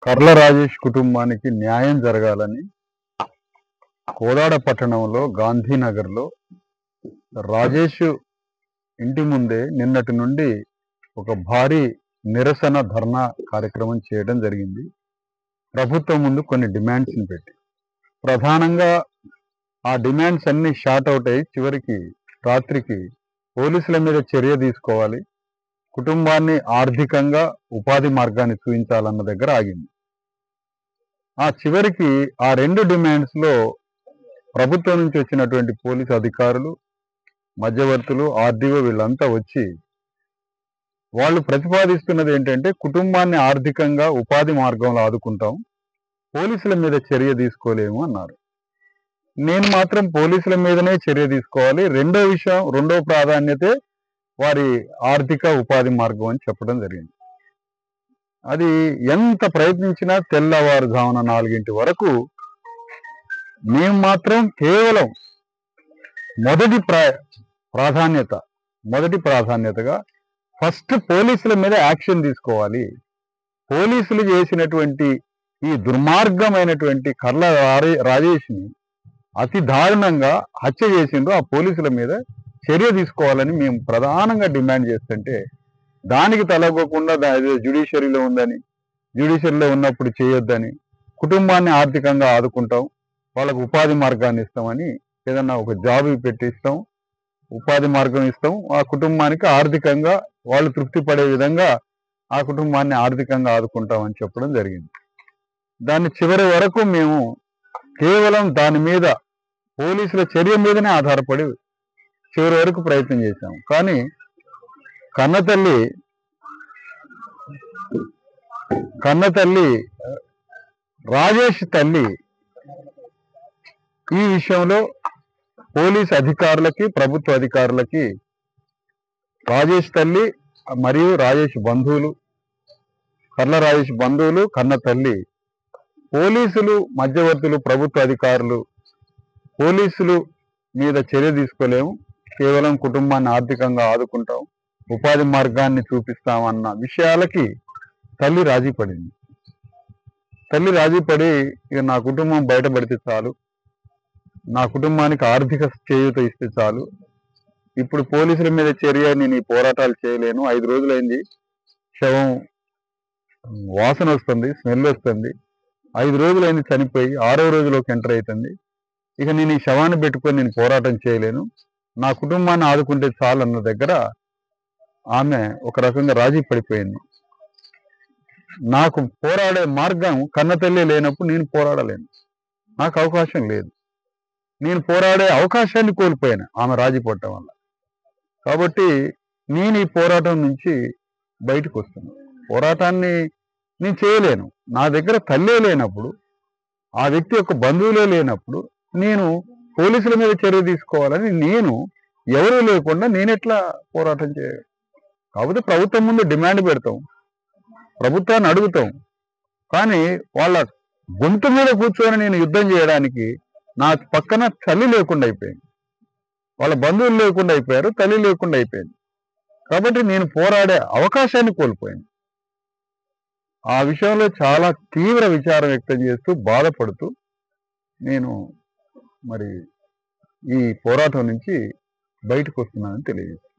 కర్ల రాజేష్ కుటుంబానికి న్యాయం జరగాలని కోదాడ పట్టణంలో గాంధీనగర్లో రాజేష్ ఇంటి ముందే నిన్నటి నుండి ఒక భారీ నిరసన ధర్నా కార్యక్రమం చేయడం జరిగింది. ప్రభుత్వం ముందు కొన్ని డిమాండ్స్ని పెట్టి ప్రధానంగా ఆ డిమాండ్స్ అన్ని షార్ట్ అవుట్ అయ్యి చివరికి రాత్రికి పోలీసుల మీద చర్య తీసుకోవాలి, కుటుంబాన్ని ఆర్థికంగా ఉపాధి మార్గాన్ని చూపించాలన్న దగ్గర ఆగింది. ఆ చివరికి ఆ రెండు డిమాండ్స్లో ప్రభుత్వం నుంచి వచ్చినటువంటి పోలీసు అధికారులు, మధ్యవర్తులు, ఆర్డీఓ వీళ్ళంతా వచ్చి వాళ్ళు ప్రతిపాదిస్తున్నది ఏంటంటే కుటుంబాన్ని ఆర్థికంగా ఉపాధి మార్గంలో ఆదుకుంటాం, పోలీసుల మీద చర్య తీసుకోలేము అన్నారు. నేను మాత్రం పోలీసుల మీదనే చర్య తీసుకోవాలి, రెండో ప్రాధాన్యతే వారి ఆర్థిక ఉపాధి మార్గం అని చెప్పడం జరిగింది. అది ఎంత ప్రయత్నించినా తెల్లవారుజామున 4 వరకు మేము మాత్రం కేవలం మొదటి ప్రాధాన్యతగా ఫస్ట్ పోలీసుల మీద యాక్షన్ తీసుకోవాలి. పోలీసులు చేసినటువంటి ఈ దుర్మార్గమైనటువంటి కర్ల రాజేష్ని అతి దారుణంగా హత్య చేసిండ్రు, ఆ పోలీసుల మీద చర్య తీసుకోవాలని మేము ప్రధానంగా డిమాండ్ చేస్తుంటే దానికి తలగకుండా జ్యుడిషియరీలో ఉందని, జ్యుడిషియరీలో ఉన్నప్పుడు చేయొద్దని, కుటుంబాన్ని ఆర్థికంగా ఆదుకుంటాం, వాళ్ళకు ఉపాధి మార్గాన్ని ఇస్తామని, ఏదన్నా ఒక జాబ్ పెట్టిస్తాం, ఉపాధి మార్గం ఇస్తాం, ఆ కుటుంబానికి ఆర్థికంగా వాళ్ళు తృప్తి పడే విధంగా ఆ కుటుంబాన్ని ఆర్థికంగా ఆదుకుంటామని చెప్పడం జరిగింది. దాన్ని చివరి వరకు మేము కేవలం దాని మీద పోలీసుల చర్య మీదనే ఆధారపడి చివరి వరకు ప్రయత్నం చేశాము. కానీ కన్నతల్లి రాజేష్ తల్లి ఈ విషయంలో పోలీస్ అధికారులకి, ప్రభుత్వ అధికారులకి, రాజేష్ తల్లి మరియు రాజేష్ బంధువులు, కర్ల రాజేష్ బంధువులు, కన్న తల్లి, పోలీసులు, మధ్యవర్తులు, ప్రభుత్వ అధికారులు పోలీసులు మీద చర్య తీసుకోలేము, కేవలం కుటుంబాన్ని ఆర్థికంగా ఆదుకుంటాం, ఉపాధి మార్గాన్ని చూపిస్తామన్న విషయాలకి తల్లి రాజీ పడింది. తల్లి రాజీ పడి ఇక నా కుటుంబం బయటపడితే చాలు, నా కుటుంబానికి ఆర్థిక చేయూత ఇస్తే చాలు, ఇప్పుడు పోలీసుల మీద చర్య నేను ఈ పోరాటాలు చేయలేను, 5 రోజులైంది, శవం వాసన వస్తుంది, స్మెల్ వస్తుంది, 5 రోజులైంది చనిపోయి, 6వ రోజులోకి ఎంటర్ అవుతుంది, ఇక నేను ఈ శవాన్ని పెట్టుకొని నేను పోరాటం చేయలేను, నా కుటుంబాన్ని ఆదుకుంటే చాలు అన్న దగ్గర ఆమె ఒక రకంగా రాజీ పడిపోయింది. నాకు పోరాడే మార్గం కన్నతల్లి లేనప్పుడు నేను పోరాడలేను, నాకు అవకాశం లేదు, నేను పోరాడే అవకాశాన్ని కోల్పోయాను ఆమె రాజీ పడటం వల్ల. కాబట్టి నేను ఈ పోరాటం నుంచి బయటకు వస్తున్నాను. పోరాటాన్ని నేను చేయలేను, నా దగ్గర తల్లే లేనప్పుడు, ఆ వ్యక్తి యొక్క బంధువులే లేనప్పుడు నేను పోలీసుల మీద చర్య తీసుకోవాలని నేను ఎవరూ లేకుండా నేనెట్లా పోరాటం చేయాలి? కాకపోతే ప్రభుత్వం ముందు డిమాండ్ పెడతాం, ప్రభుత్వాన్ని అడుగుతాం, కానీ వాళ్ళ గొంతు మీద కూర్చొని నేను యుద్ధం చేయడానికి నా పక్కన తల్లి లేకుండా అయిపోయింది, వాళ్ళ బంధువులు లేకుండా అయిపోయారు, తల్లి లేకుండా అయిపోయింది. కాబట్టి నేను పోరాడే అవకాశాన్ని కోల్పోయాను. ఆ విషయంలో చాలా తీవ్ర విచారం వ్యక్తం చేస్తూ, బాధపడుతూ నేను మరి ఈ పోరాటం నుంచి బయటకు వస్తున్నానని తెలియజేస్తాను.